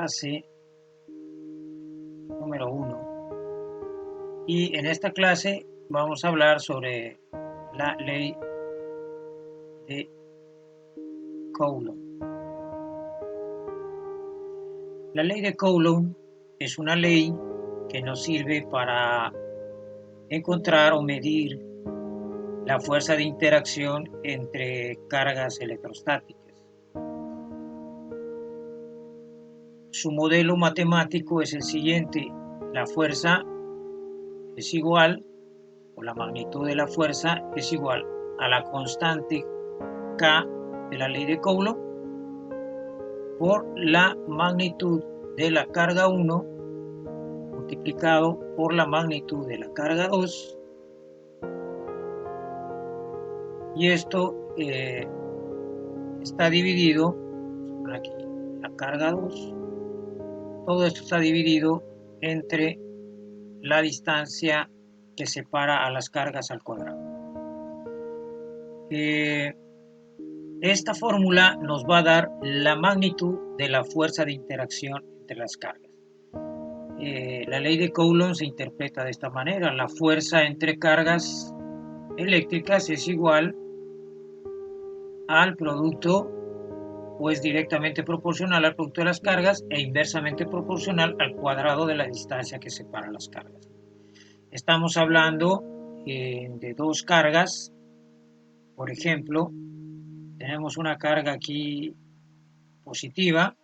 clase número 1 y en esta clase vamos a hablar sobre la ley de Coulomb. La ley de Coulomb es una ley que nos sirve para encontrar o medir la fuerza de interacción entre cargas electrostáticas. Su modelo matemático es el siguiente: la fuerza es igual, o la magnitud de la fuerza es igual a la constante K de la ley de Coulomb por la magnitud de la carga 1 multiplicado por la magnitud de la carga 2, y esto está dividido, aquí la carga 2, todo esto está dividido entre la distancia que separa a las cargas al cuadrado. Esta fórmula nos va a dar la magnitud de la fuerza de interacción entre las cargas. La ley de Coulomb se interpreta de esta manera: la fuerza entre cargas eléctricas es igual al producto, o es directamente proporcional al producto de las cargas e inversamente proporcional al cuadrado de la distancia que separa las cargas. Estamos hablando de dos cargas. Por ejemplo, tenemos una carga aquí positiva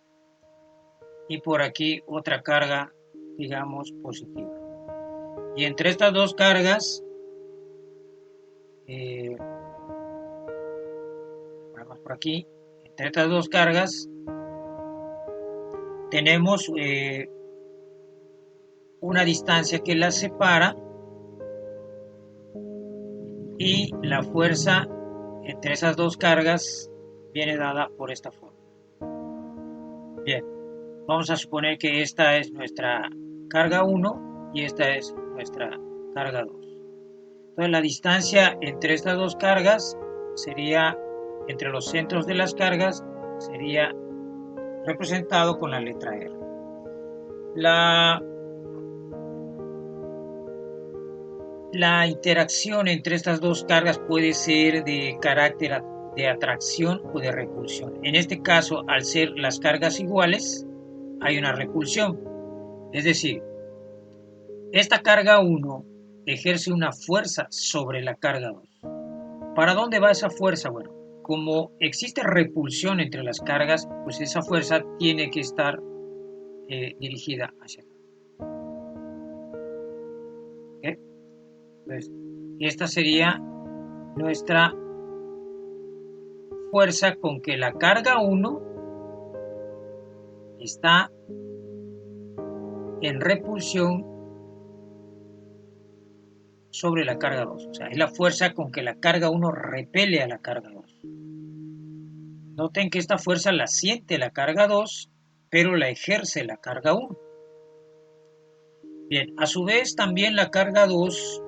y por aquí otra carga, digamos, positiva. Y entre estas dos cargas, vamos por aquí, entre estas dos cargas tenemos una distancia que las separa, y la fuerza entre esas dos cargas viene dada por esta forma. Bien, vamos a suponer que esta es nuestra carga 1 y esta es nuestra carga 2. Entonces la distancia entre estas dos cargas sería, entre los centros de las cargas, sería representado con la letra R. La interacción entre estas dos cargas puede ser de carácter de atracción o de repulsión. En este caso, al ser las cargas iguales, hay una repulsión. Es decir, esta carga 1 ejerce una fuerza sobre la carga 2. ¿Para dónde va esa fuerza? Bueno, como existe repulsión entre las cargas, pues esa fuerza tiene que estar dirigida hacia acá. ¿Okay? Pues esta sería nuestra fuerza con que la carga 1 está en repulsión sobre la carga 2. O sea, es la fuerza con que la carga 1 repele a la carga 2. Noten que esta fuerza la siente la carga 2, pero la ejerce la carga 1. Bien, a su vez también la carga 2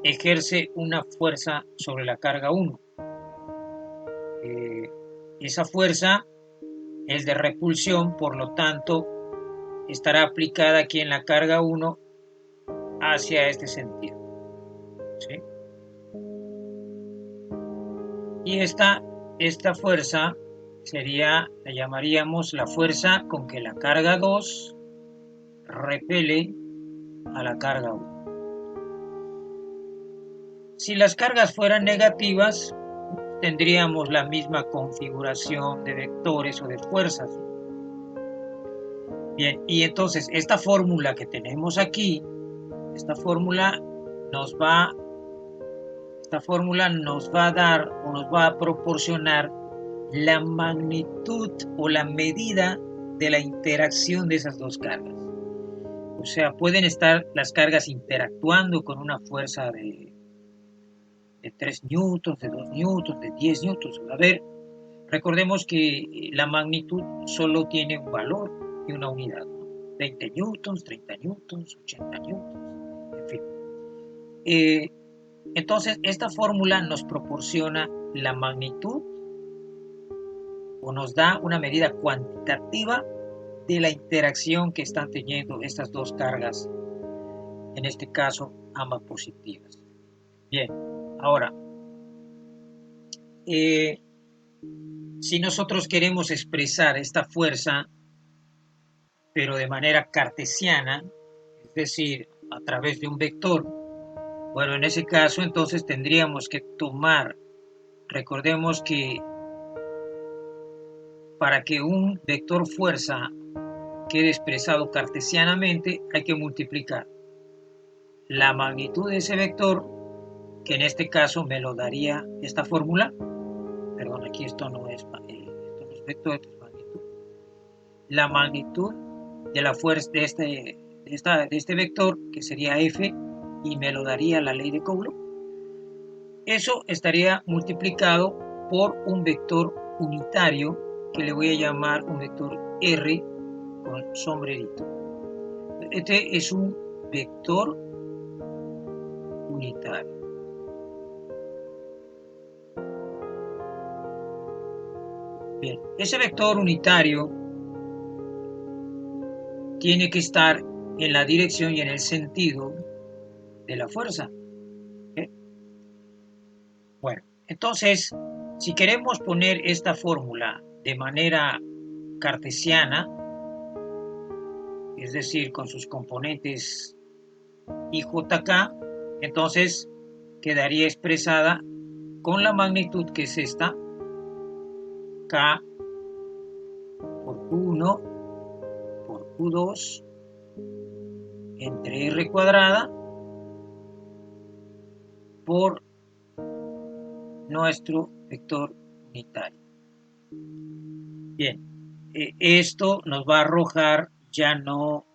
ejerce una fuerza sobre la carga 1. Esa fuerza es de repulsión, por lo tanto estará aplicada aquí en la carga 1 hacia este sentido. ¿Sí? Y esta fuerza sería, la llamaríamos la fuerza con que la carga 2 repele a la carga 1. Si las cargas fueran negativas, tendríamos la misma configuración de vectores o de fuerzas. Bien, y entonces esta fórmula que tenemos aquí, esta fórmula nos va a dar o nos va a proporcionar la magnitud o la medida de la interacción de esas dos cargas. O sea, pueden estar las cargas interactuando con una fuerza de 3 newtons, de 2 newtons, de 10 newtons. A ver, recordemos que la magnitud solo tiene un valor y una unidad, ¿no? 20 newtons, 30 newtons, 80 newtons, en fin. Entonces, esta fórmula nos proporciona la magnitud, o nos da una medida cuantitativa de la interacción que están teniendo estas dos cargas, en este caso ambas positivas. Bien, ahora, si nosotros queremos expresar esta fuerza, pero de manera cartesiana, es decir, a través de un vector, bueno, en ese caso entonces tendríamos que tomar, recordemos que para que un vector fuerza quede expresado cartesianamente hay que multiplicar la magnitud de ese vector, que en este caso me lo daría esta fórmula, perdón, aquí esto no es vector, esto es magnitud, la magnitud de la fuerza de este vector, que sería F, y me lo daría la ley de Coulomb. Eso estaría multiplicado por un vector unitario que le voy a llamar un vector R con sombrerito. Este es un vector unitario. Bien, ese vector unitario tiene que estar en la dirección y en el sentido de la fuerza. ¿Okay? Bueno, entonces, si queremos poner esta fórmula de manera cartesiana, es decir, con sus componentes I, J, K, entonces quedaría expresada con la magnitud que es esta, K por Q1 por Q2 entre R cuadrada por nuestro vector unitario. Bien, esto nos va a arrojar ya no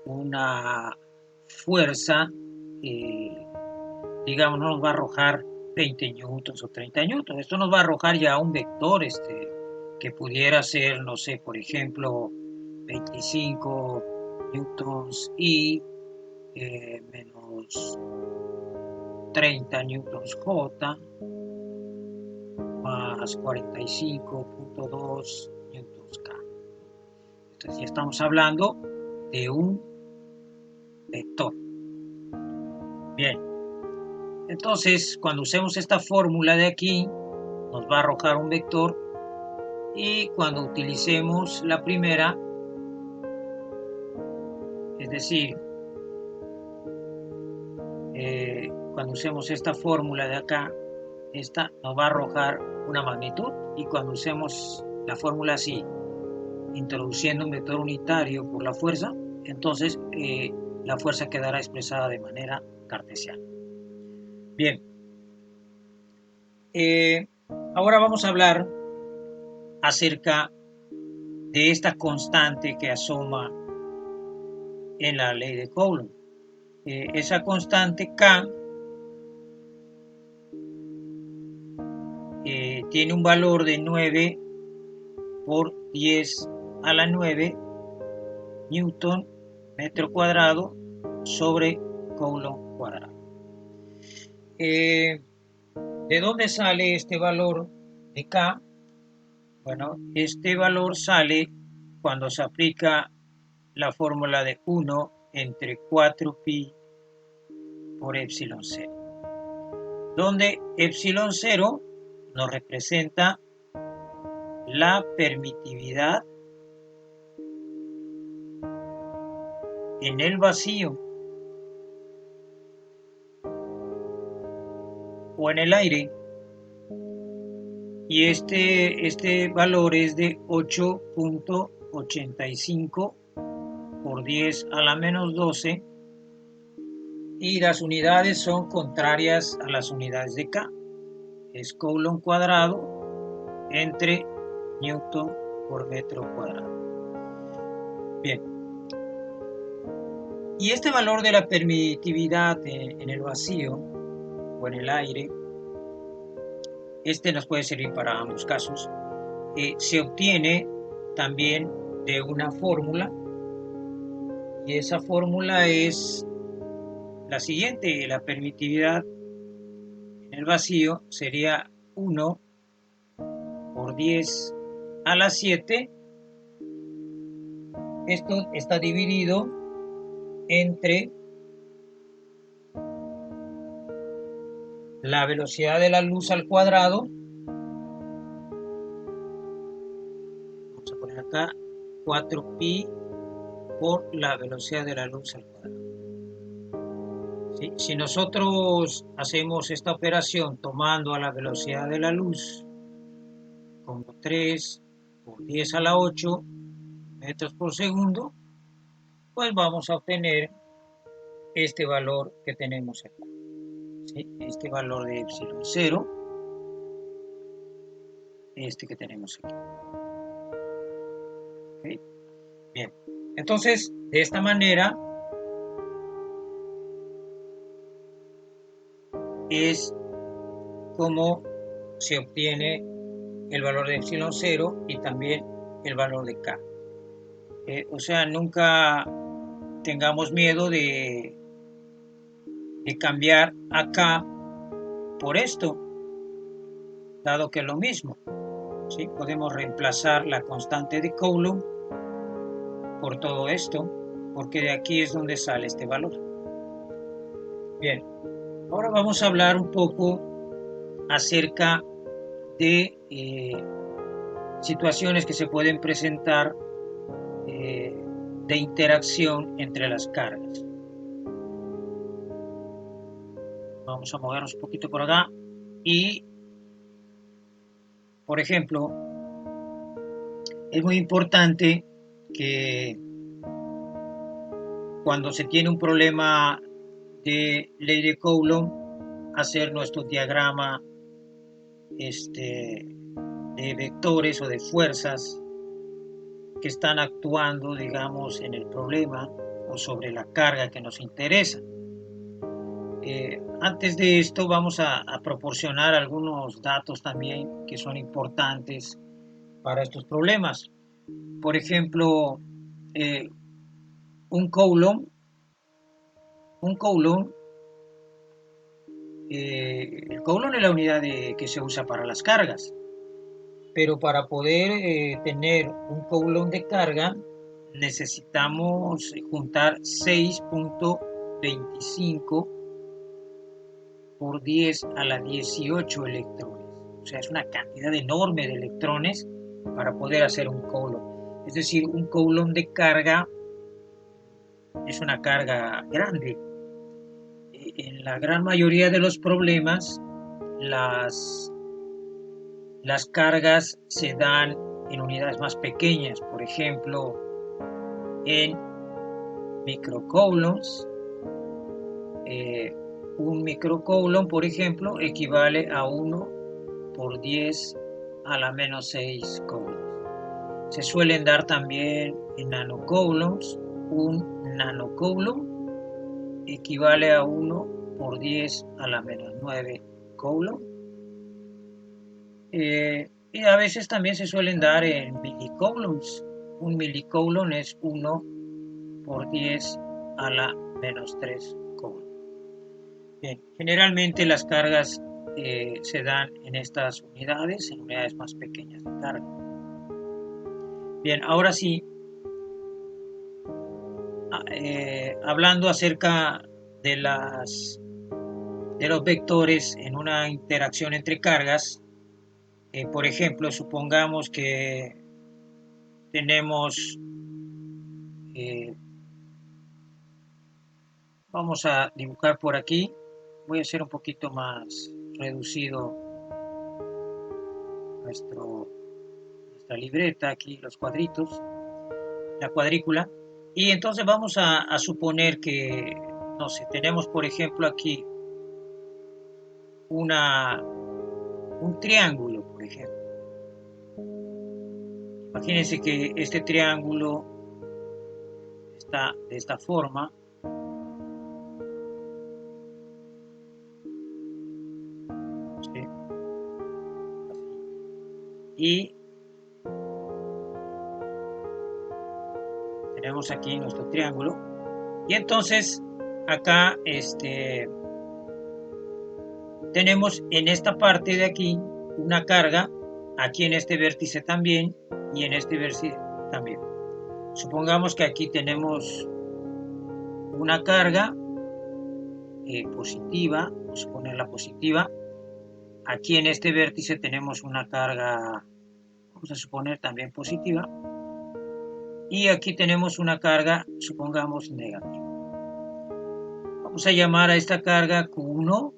una fuerza, digamos, no nos va a arrojar 20 newtons o 30 newtons, esto nos va a arrojar ya un vector que pudiera ser, no sé, por ejemplo, 25 newtons y menos 30 newtons J más 45.2 newtons K. Entonces ya estamos hablando de un vector. Bien, entonces cuando usemos esta fórmula de aquí nos va a arrojar un vector, y cuando utilicemos la primera, es decir, cuando usemos esta fórmula de acá, esta nos va a arrojar una magnitud, y cuando usemos la fórmula así, introduciendo un vector unitario por la fuerza, entonces la fuerza quedará expresada de manera cartesiana. Bien, ahora vamos a hablar acerca de esta constante que asoma en la ley de Coulomb. Esa constante K tiene un valor de 9 por 10 a la 9 Newton metro cuadrado sobre Coulomb cuadrado. ¿De dónde sale este valor de K? Bueno, este valor sale cuando se aplica la fórmula de 1 entre 4pi por epsilon 0, donde epsilon 0 nos representa la permitividad en el vacío o en el aire, y este valor es de 8.85 por 10 a la menos 12, y las unidades son contrarias a las unidades de K. Es Coulomb cuadrado entre Newton por metro cuadrado. Bien. Y este valor de la permitividad en el vacío o en el aire, este nos puede servir para ambos casos. Se obtiene también de una fórmula, y esa fórmula es la siguiente: la permitividad en el vacío sería 1 por 10 a la 7 esto está dividido entre la velocidad de la luz al cuadrado, vamos a poner acá 4pi por la velocidad de la luz al cuadrado. ¿Sí? Si nosotros hacemos esta operación tomando a la velocidad de la luz como 3 por 10 a la 8 metros por segundo, pues vamos a obtener este valor que tenemos aquí. ¿Sí? Este valor de epsilon 0, este que tenemos aquí. ¿Sí? Bien, entonces de esta manera es como se obtiene el valor de epsilon 0 y también el valor de k. O sea, nunca tengamos miedo de cambiar acá por esto, dado que es lo mismo. ¿Sí? Podemos reemplazar la constante de Coulomb por todo esto, porque de aquí es donde sale este valor. Bien, ahora vamos a hablar un poco acerca de situaciones que se pueden presentar de interacción entre las cargas. Vamos a movernos un poquito por acá y, por ejemplo, es muy importante que cuando se tiene un problema de ley de Coulomb, hacer nuestro diagrama de vectores o de fuerzas que están actuando, digamos, en el problema o sobre la carga que nos interesa. Antes de esto vamos a proporcionar algunos datos también que son importantes para estos problemas. Por ejemplo, un Coulomb el Coulomb es la unidad que se usa para las cargas, pero para poder tener un Coulomb de carga necesitamos juntar 6.25 por 10 a la 18 electrones. O sea, es una cantidad enorme de electrones para poder hacer un Coulomb. Es decir, un Coulomb de carga es una carga grande. En la gran mayoría de los problemas, las cargas se dan en unidades más pequeñas, por ejemplo, en microcoulombs. Un microcoulomb, por ejemplo, equivale a 1 por 10 a la menos 6 coulombs. Se suelen dar también en nanocoulombs. Un nanocoulomb equivale a 1 por 10 a la menos 9 coulombs. Y a veces también se suelen dar en milicoulombs. Un milicoulomb es 1 por 10 a la menos 3 coulombs. Bien, generalmente las cargas se dan en estas unidades, en unidades más pequeñas de carga. Bien, ahora sí, hablando acerca de los vectores en una interacción entre cargas, por ejemplo, supongamos que tenemos, vamos a dibujar por aquí, voy a hacer un poquito más reducido nuestra libreta, aquí los cuadritos, la cuadrícula, y entonces vamos a suponer que, no sé, tenemos por ejemplo aquí un triángulo, por ejemplo. Imagínense que este triángulo está de esta forma. ¿Sí? Y tenemos aquí nuestro triángulo. Y entonces acá tenemos en esta parte de aquí una carga, aquí en este vértice también y en este vértice también. Supongamos que aquí tenemos una carga positiva, vamos a ponerla positiva. Aquí en este vértice tenemos una carga, vamos a suponer también positiva. Y aquí tenemos una carga, supongamos, negativa. Vamos a llamar a esta carga Q1,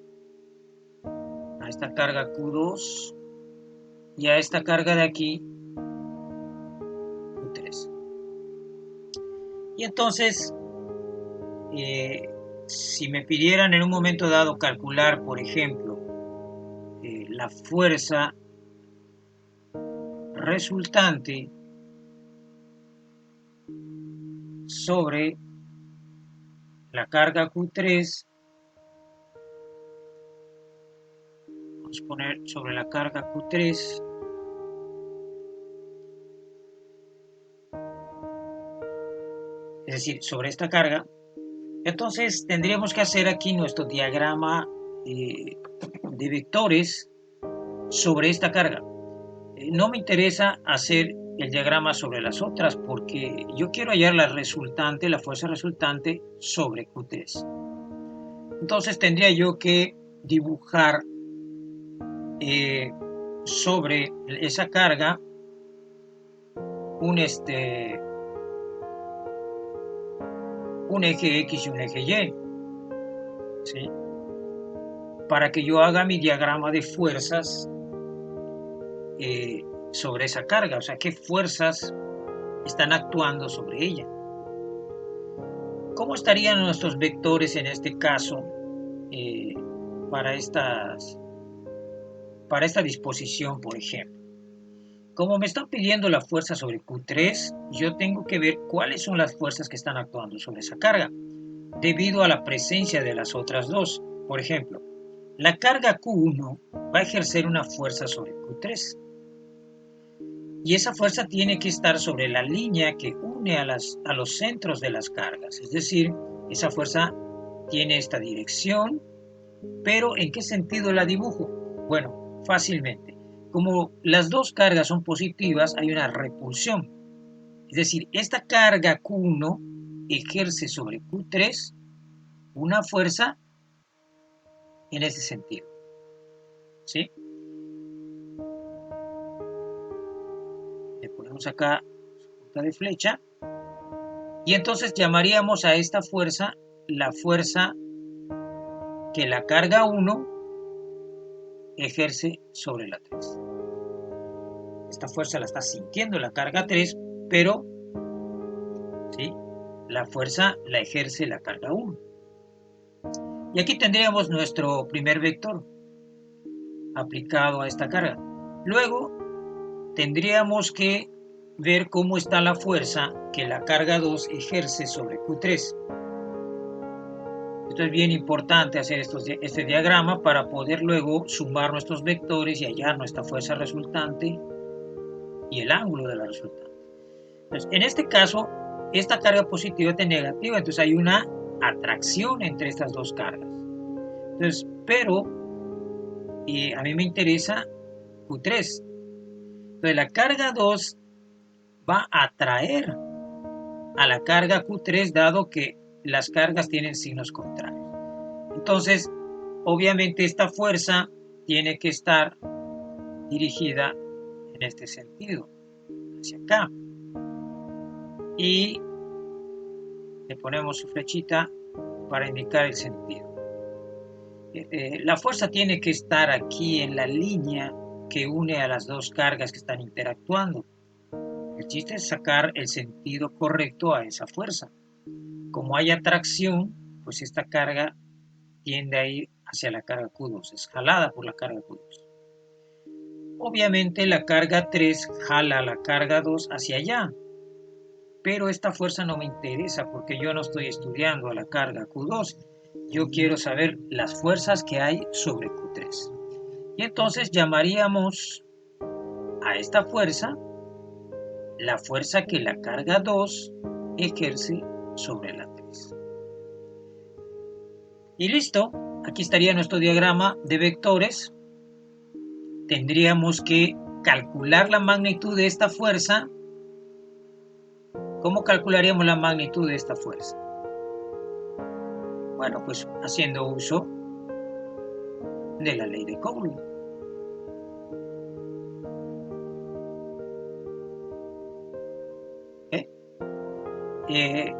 a esta carga Q2 y a esta carga de aquí Q3. Y entonces, si me pidieran en un momento dado calcular, por ejemplo, la fuerza resultante sobre la carga Q3, vamos a poner sobre la carga Q3, es decir, sobre esta carga, entonces tendríamos que hacer aquí nuestro diagrama de vectores sobre esta carga. No me interesa hacer el diagrama sobre las otras porque yo quiero hallar la resultante, la fuerza resultante sobre Q3. Entonces tendría yo que dibujar sobre esa carga un eje X y un eje Y, ¿sí? Para que yo haga mi diagrama de fuerzas sobre esa carga, o sea, qué fuerzas están actuando sobre ella. ¿Cómo estarían nuestros vectores en este caso para esta disposición, por ejemplo? Como me están pidiendo la fuerza sobre Q3, yo tengo que ver cuáles son las fuerzas que están actuando sobre esa carga, debido a la presencia de las otras dos. Por ejemplo, la carga Q1 va a ejercer una fuerza sobre Q3. Y esa fuerza tiene que estar sobre la línea que une a los centros de las cargas. Es decir, esa fuerza tiene esta dirección, pero ¿en qué sentido la dibujo? Bueno, fácilmente. Como las dos cargas son positivas, hay una repulsión. Es decir, esta carga Q1 ejerce sobre Q3 una fuerza en ese sentido. ¿Sí? Le ponemos acá su punta de flecha. Y entonces llamaríamos a esta fuerza la fuerza que la carga 1 ejerce sobre la 3. Esta fuerza la está sintiendo la carga 3, pero ¿sí? La fuerza la ejerce la carga 1. Y aquí tendríamos nuestro primer vector aplicado a esta carga. Luego tendríamos que ver cómo está la fuerza que la carga 2 ejerce sobre Q3. Esto es bien importante hacer este diagrama para poder luego sumar nuestros vectores y hallar nuestra fuerza resultante y el ángulo de la resultante. Entonces, en este caso, esta carga positiva es negativa, entonces hay una atracción entre estas dos cargas. Entonces, pero a mí me interesa Q3. Entonces, la carga 2 va a atraer a la carga Q3 dado que las cargas tienen signos contrarios. Entonces, obviamente esta fuerza tiene que estar dirigida en este sentido, hacia acá. Y le ponemos su flechita para indicar el sentido. La fuerza tiene que estar aquí en la línea que une a las dos cargas que están interactuando. El chiste es sacar el sentido correcto a esa fuerza. Como hay atracción, pues esta carga tiende a ir hacia la carga Q2, es jalada por la carga Q2. Obviamente la carga 3 jala la carga 2 hacia allá, pero esta fuerza no me interesa porque yo no estoy estudiando a la carga Q2, yo quiero saber las fuerzas que hay sobre Q3. Y entonces llamaríamos a esta fuerza la fuerza que la carga 2 ejerce sobre la 3. Y listo, aquí estaría nuestro diagrama de vectores. Tendríamos que calcular la magnitud de esta fuerza ¿Cómo calcularíamos la magnitud de esta fuerza? Bueno, pues haciendo uso de la ley de Coulomb. ¿Eh?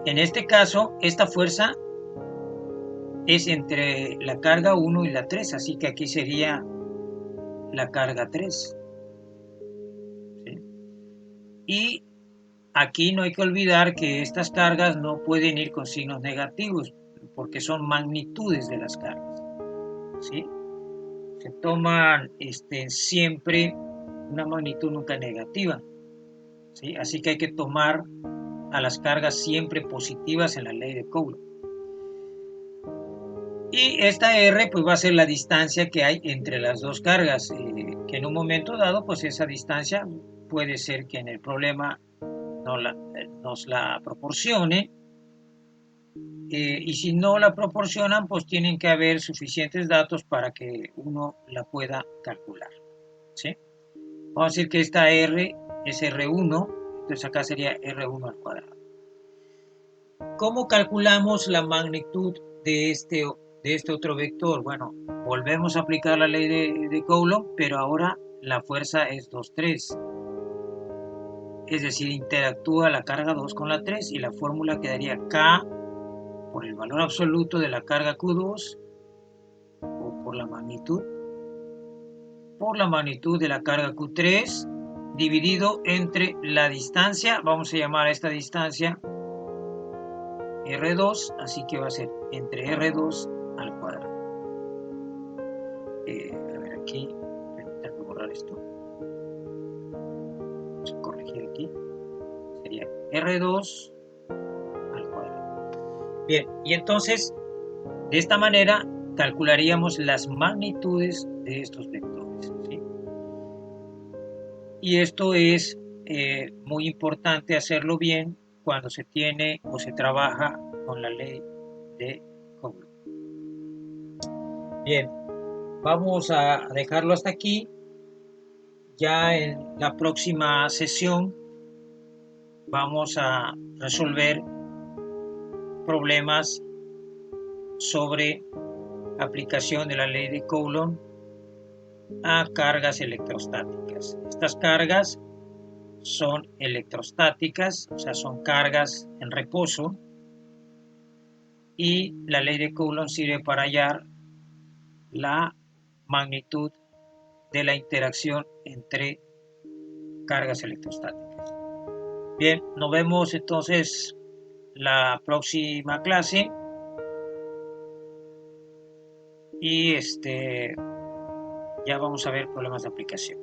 En este caso, esta fuerza es entre la carga 1 y la 3, así que aquí sería la carga 3. ¿Sí? Y aquí no hay que olvidar que estas cargas no pueden ir con signos negativos, porque son magnitudes de las cargas. ¿Sí? Se toman siempre una magnitud nunca negativa. ¿Sí? Así que hay que tomar a las cargas siempre positivas en la ley de Coulomb. Y esta R pues va a ser la distancia que hay entre las dos cargas, que en un momento dado pues esa distancia puede ser que en el problema nos la proporcione, y si no la proporcionan pues tienen que haber suficientes datos para que uno la pueda calcular. ¿Sí? Vamos a decir que esta R es R1, entonces acá sería R1 al cuadrado. ¿Cómo calculamos la magnitud de este otro vector? Bueno, volvemos a aplicar la ley de Coulomb, pero ahora la fuerza es 2, 3. Es decir, interactúa la carga 2 con la 3 y la fórmula quedaría K por el valor absoluto de la carga Q2 o por la magnitud de la carga Q3 dividido entre la distancia, vamos a llamar a esta distancia R2, así que va a ser entre R2 al cuadrado. A ver aquí, permítanme borrar esto. Vamos a corregir aquí. Sería R2 al cuadrado. Bien, y entonces, de esta manera, calcularíamos las magnitudes de estos vectores. ¿Sí? Y esto es muy importante hacerlo bien cuando se tiene o se trabaja con la ley de Coulomb. Bien, vamos a dejarlo hasta aquí. Ya en la próxima sesión vamos a resolver problemas sobre aplicación de la ley de Coulomb a cargas electrostáticas. Estas cargas son electrostáticas, o sea, son cargas en reposo, y la ley de Coulomb sirve para hallar la magnitud de la interacción entre cargas electrostáticas. Bien, nos vemos entonces la próxima clase y ya vamos a ver problemas de aplicación.